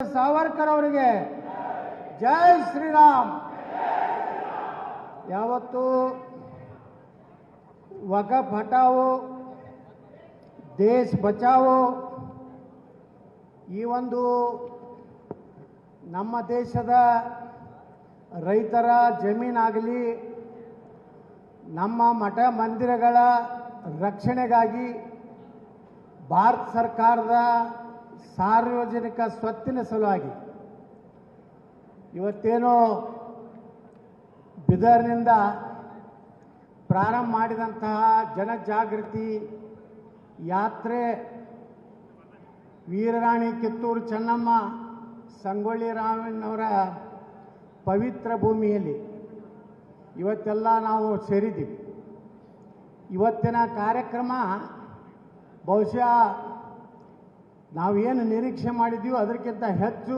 ಸಾವರ್ಕರ್ ಅವರಿಗೆ ಜೈ ಶ್ರೀರಾಮ್. ಯಾವತ್ತು ವಕಫ್ ಹಟಾವೋ ದೇಶ ಬಚಾವೋ ಈ ಒಂದು ನಮ್ಮ ದೇಶದ ರೈತರ ಜಮೀನಾಗಲಿ ನಮ್ಮ ಮಠ ಮಂದಿರಗಳ ರಕ್ಷಣೆಗಾಗಿ ಭಾರತ ಸರ್ಕಾರದ ಸಾರ್ವಜನಿಕ ಸ್ವತ್ತಿನ ಸಲುವಾಗಿ ಇವತ್ತೇನೋ ಬಿದರ್ನಿಂದ ಪ್ರಾರಂಭ ಮಾಡಿದಂತಹ ಜನಜಾಗೃತಿ ಯಾತ್ರೆ ವೀರರಾಣಿ ಕಿತ್ತೂರು ಚೆನ್ನಮ್ಮ ಸಂಗೊಳ್ಳಿ ರಾಮಣ್ಣವರ ಪವಿತ್ರ ಭೂಮಿಯಲ್ಲಿ ಇವತ್ತೆಲ್ಲ ನಾವು ಸೇರಿದ್ದೀವಿ. ಇವತ್ತಿನ ಕಾರ್ಯಕ್ರಮ ಬಹುಶಃ ನಾವೇನು ನಿರೀಕ್ಷೆ ಮಾಡಿದ್ದೀವೋ ಅದಕ್ಕಿಂತ ಹೆಚ್ಚು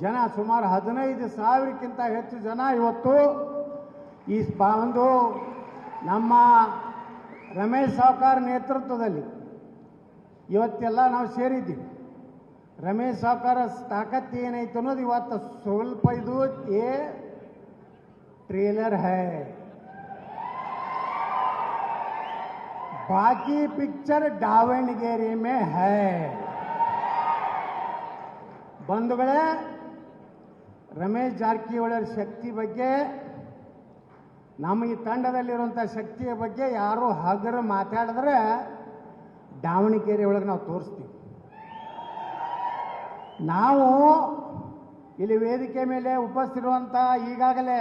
ಜನ, ಸುಮಾರು 15,000ಕ್ಕಿಂತ ಹೆಚ್ಚು ಜನ ಇವತ್ತು ಈ ಒಂದು ನಮ್ಮ ರಮೇಶ್ ಸಾವ್ಕಾರ್ ನೇತೃತ್ವದಲ್ಲಿ ಇವತ್ತೆಲ್ಲ ನಾವು ಸೇರಿದ್ದೀವಿ. ರಮೇಶ್ ಸಾವ್ಕಾರ ತಾಕತ್ತು ಏನೈತೆ ಅನ್ನೋದು ಇವತ್ತು ಸ್ವಲ್ಪ ಇದು ಟ್ರೇಲರ್ ಹೈ, ಬಾಕಿ ಪಿಕ್ಚರ್ ದಾವಣಗೆರೆ ಮೇ ಹೈ. ಬಂಧುಗಳೇ, ರಮೇಶ್ ಜಾರಕಿಹೊಳಿ ಶಕ್ತಿ ಬಗ್ಗೆ, ನಮ್ಮ ಈ ತಂಡದಲ್ಲಿರುವಂಥ ಶಕ್ತಿಯ ಬಗ್ಗೆ ಯಾರು ಹಗರು ಮಾತಾಡಿದ್ರೆ ದಾವಣಗೆರೆ ಒಳಗೆ ನಾವು ತೋರಿಸ್ತೀವಿ. ನಾವು ಇಲ್ಲಿ ವೇದಿಕೆ ಮೇಲೆ ಉಪಸ್ಥಿರುವಂಥ ಈಗಾಗಲೇ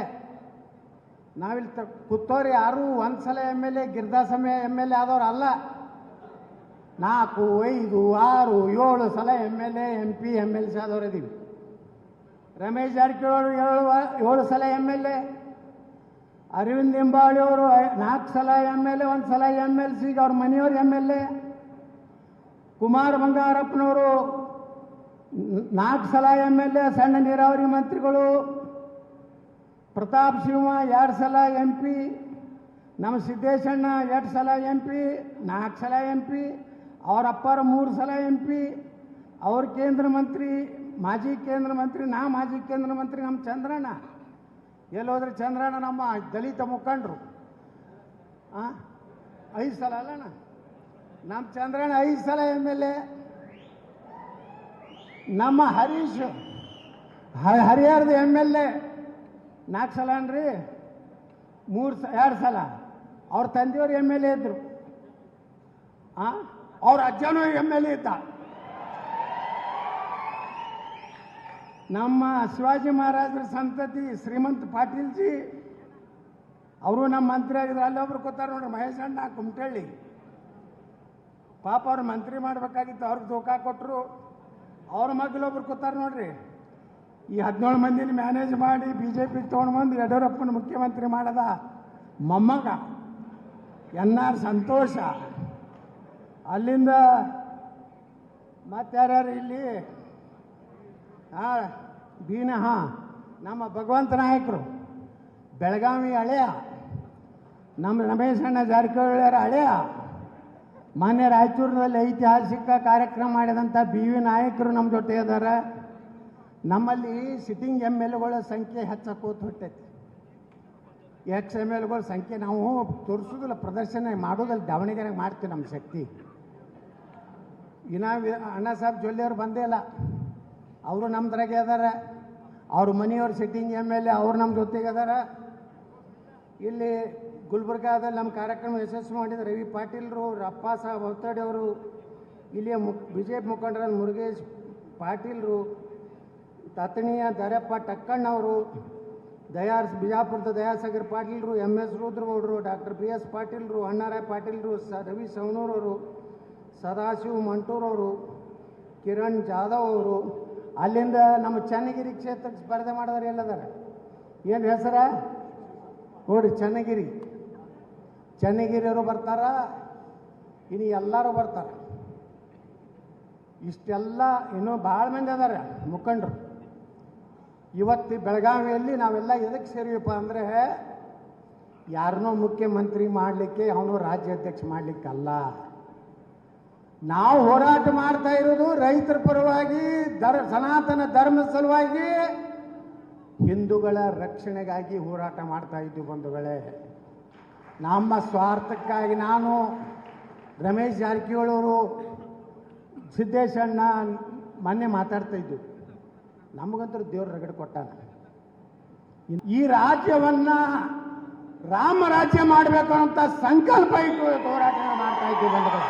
ನಾವಿಲ್ಲಿ ಕೂತೋರು ಯಾರು ಒಂದ್ಸಲ MLA ಗಿರ್ದಾಸಮಯ MLA ಆದವ್ರು ಅಲ್ಲ. 4, 5, 6, 7 ಸಲ MLA MP MLC ಆದವ್ರು ಇದ್ದೀವಿ. ರಮೇಶ್ ಜಾರಕಿಹೊಳಿ 7 ಸಲ MLA, ಅರವಿಂದ್ ಲಿಂಬಾವಳಿ ಅವರು 4 ಸಲ MLA, 1 ಸಲ MLC, ಅವ್ರ ಮನೆಯವರು MLA. ಕುಮಾರ್ ಬಂಗಾರಪ್ಪನವರು 4 ಸಲ MLA, ಸಣ್ಣ ನೀರಾವರಿ ಮಂತ್ರಿಗಳು. ಪ್ರತಾಪ್ ಸಿಂಹ 2 ಸಲ MP, ನಮ್ಮ ಸಿದ್ದೇಶಣ್ಣ 2 ಸಲ MP, 4 ಸಲ MP, ಅವ್ರ ಅಪ್ಪಾರ 3 ಸಲ MP, ಅವ್ರ ಕೇಂದ್ರ ಮಂತ್ರಿ, ಮಾಜಿ ಕೇಂದ್ರ ಮಂತ್ರಿ, ಮಾಜಿ ಕೇಂದ್ರ ಮಂತ್ರಿ ನಮ್ಮ ಚಂದ್ರಣ್ಣ. ಎಲ್ಲೋದ್ರೆ ಚಂದ್ರಣ್ಣ ನಮ್ಮ ದಲಿತ ಮುಖಂಡರು 5 ಸಲ ಅಲ್ಲಣ್ಣ, ನಮ್ಮ ಚಂದ್ರಣ್ಣ 5 ಸಲ MLA. ನಮ್ಮ ಹರೀಶ್ ಹರಿಹರದ MLA 4 ಸಲ ಅನ್ರಿ, 2 ಸಲ. ಅವ್ರ ತಂದೆಯವರು MLA ಇದ್ರು, ಅವ್ರ ಅಜ್ಜನೂ MLA ಇದ್ದ. ನಮ್ಮ ಶಿವಾಜಿ ಮಹಾರಾಜರ ಸಂತತಿ ಶ್ರೀಮಂತ ಪಾಟೀಲ್ಜಿ ಅವರು ನಮ್ಮ ಮಂತ್ರಿ ಆಗಿದ್ರು. ಅಲ್ಲೊಬ್ರು ಕೂತಾರ ನೋಡ್ರಿ, ಮಹೇಶ್ ಅಣ್ಣ ಕುಮಟಳ್ಳಿ. ಪಾಪ ಅವ್ರು ಮಂತ್ರಿ ಮಾಡಬೇಕಾಗಿತ್ತು, ಅವ್ರಿಗೆ ಧೋಕಾ ಕೊಟ್ಟರು. ಅವ್ರ ಮಗಳೊಬ್ರು ಕೂತಾರ ನೋಡ್ರಿ, ಈ 17 ಮಂದಿನ ಮ್ಯಾನೇಜ್ ಮಾಡಿ BJP ತೊಗೊಂಡು ಬಂದು ಯಡಿಯೂರಪ್ಪನ ಮುಖ್ಯಮಂತ್ರಿ ಮಾಡದ ಮೊಮ್ಮಗ NR ಸಂತೋಷ. ಅಲ್ಲಿಂದ ಮತ್ತಾರ್ಯಾರು ಇಲ್ಲಿ ನಮ್ಮ ಭಗವಂತ ನಾಯಕರು ಬೆಳಗಾವಿ ಹಳೆಯ, ನಮ್ಮ ರಮೇಶ್ ಅಣ್ಣ ಜಾರಕಿಹೊಳಿಯವರ ಹಳೆಯ, ಮಾನ್ಯ ರಾಯಚೂರಿನಲ್ಲಿ ಐತಿಹಾಸಿಕ ಕಾರ್ಯಕ್ರಮ ಮಾಡಿದಂಥ BV ನಾಯಕರು ನಮ್ಮ ಜೊತೆ ಇದ್ದಾರೆ. ನಮ್ಮಲ್ಲಿ ಸಿಟ್ಟಿಂಗ್ MLAಗಳ ಸಂಖ್ಯೆ ಹೆಚ್ಚಾಕೋತ ಹೊಟ್ಟೈತಿ. MLAಗಳ ಸಂಖ್ಯೆ ನಾವು ತೋರಿಸೋದಿಲ್ಲ, ಪ್ರದರ್ಶನ ಮಾಡೋದಲ್ಲಿ ದಾವಣಗೆರೆಗೆ ಮಾಡ್ತೀವಿ. ನಮ್ಮ ಶಕ್ತಿ ಇನ್ನ ಅಣ್ಣ ಸಾಹೇಬ್ ಜೊಲ್ಲೆಯವರು ಬಂದೇ ಇಲ್ಲ, ಅವರು ನಮ್ದ್ರಾಗೆ ಅದಾರ. ಅವ್ರ ಮನೆಯವ್ರ ಸಿಟ್ಟಿಂಗ್ MLA ಅವ್ರು ನಮ್ಮ ಜೊತೆಗೆ ಅದಾರ. ಇಲ್ಲಿ ಗುಲ್ಬರ್ಗಾದಲ್ಲಿ ನಮ್ಮ ಕಾರ್ಯಕ್ರಮ ಯಶಸ್ವಿ ಮಾಡಿದ ರವಿ ಪಾಟೀಲ್ರು, ಅಪ್ಪ ಸಾಹೇಬ್ ಅವತಡಿ ಅವರು, ಇಲ್ಲಿಯ BJP ಮುಖಂಡರ ಮುರುಗೇಶ್ ಪಾಟೀಲ್ರು, ತತಣಿಯ ದರಪ್ಪ ಟಕ್ಕಣ್ಣವರು, ಬಿಜಾಪುರದ ದಯಾಸಾಗರ್ ಪಾಟೀಲ್ರು, MS ರುದ್ರಗೌಡರು, ಡಾಕ್ಟರ್ BS ಪಾಟೀಲ್ರು, ಅಣ್ಣಾರಾಯ್ ಪಾಟೀಲ್ರು, ರವಿ ಸವಣೂರವರು, ಸದಾಶಿವ ಮಂಟೂರವರು, ಕಿರಣ್ ಜಾಧವ್ ಅವರು. ಅಲ್ಲಿಂದ ನಮ್ಮ ಚನ್ನಗಿರಿ ಕ್ಷೇತ್ರಕ್ಕೆ ಸ್ಪರ್ಧೆ ಮಾಡಿದ್ರೆ ಎಲ್ಲದಾರ, ಏನು ಹೆಸರ ನೋಡ್ರಿ, ಚನ್ನಗಿರಿಯವರು ಬರ್ತಾರ, ಇನ್ನು ಎಲ್ಲರೂ ಬರ್ತಾರ. ಇಷ್ಟೆಲ್ಲ ಇನ್ನೂ ಭಾಳ ಮಂದಿ ಅದಾರ ಮುಖಂಡರು. ಇವತ್ತು ಬೆಳಗಾವಿಯಲ್ಲಿ ನಾವೆಲ್ಲ ಎದಕ್ಕೆ ಸೇರಿವಪ್ಪ ಅಂದರೆ, ಯಾರನ್ನೋ ಮುಖ್ಯಮಂತ್ರಿ ಮಾಡಲಿಕ್ಕೆ, ಅವನು ರಾಜ್ಯಾಧ್ಯಕ್ಷ ಮಾಡಲಿಕ್ಕಲ್ಲ. ನಾವು ಹೋರಾಟ ಮಾಡ್ತಾ ಇರೋದು ರೈತರ ಪರವಾಗಿ, ಸನಾತನ ಧರ್ಮದ ಸಲುವಾಗಿ, ಹಿಂದೂಗಳ ರಕ್ಷಣೆಗಾಗಿ ಹೋರಾಟ ಮಾಡ್ತಾ ಇದ್ದೀವಿ ಬಂಧುಗಳೇ. ನಮ್ಮ ಸ್ವಾರ್ಥಕ್ಕಾಗಿ ನಾನು ರಮೇಶ್ ಜಾರಕಿಹೊಳಿ ಅವರು, ಸಿದ್ದೇಶಣ್ಣ ಮೊನ್ನೆ ಮಾತಾಡ್ತಾ ಇದ್ವಿ. ನಮಗಂತೂ ದೇವ್ರ ರಗಡೆ ಕೊಟ್ಟಾನ. ಈ ರಾಜ್ಯವನ್ನ ರಾಮ ರಾಜ್ಯ ಮಾಡಬೇಕು ಅಂತ ಸಂಕಲ್ಪ ಇಟ್ಟು ಹೋರಾಟ ಮಾಡ್ತಾ ಇದ್ದೀವಿ ಬಂಧುಗಳೇ.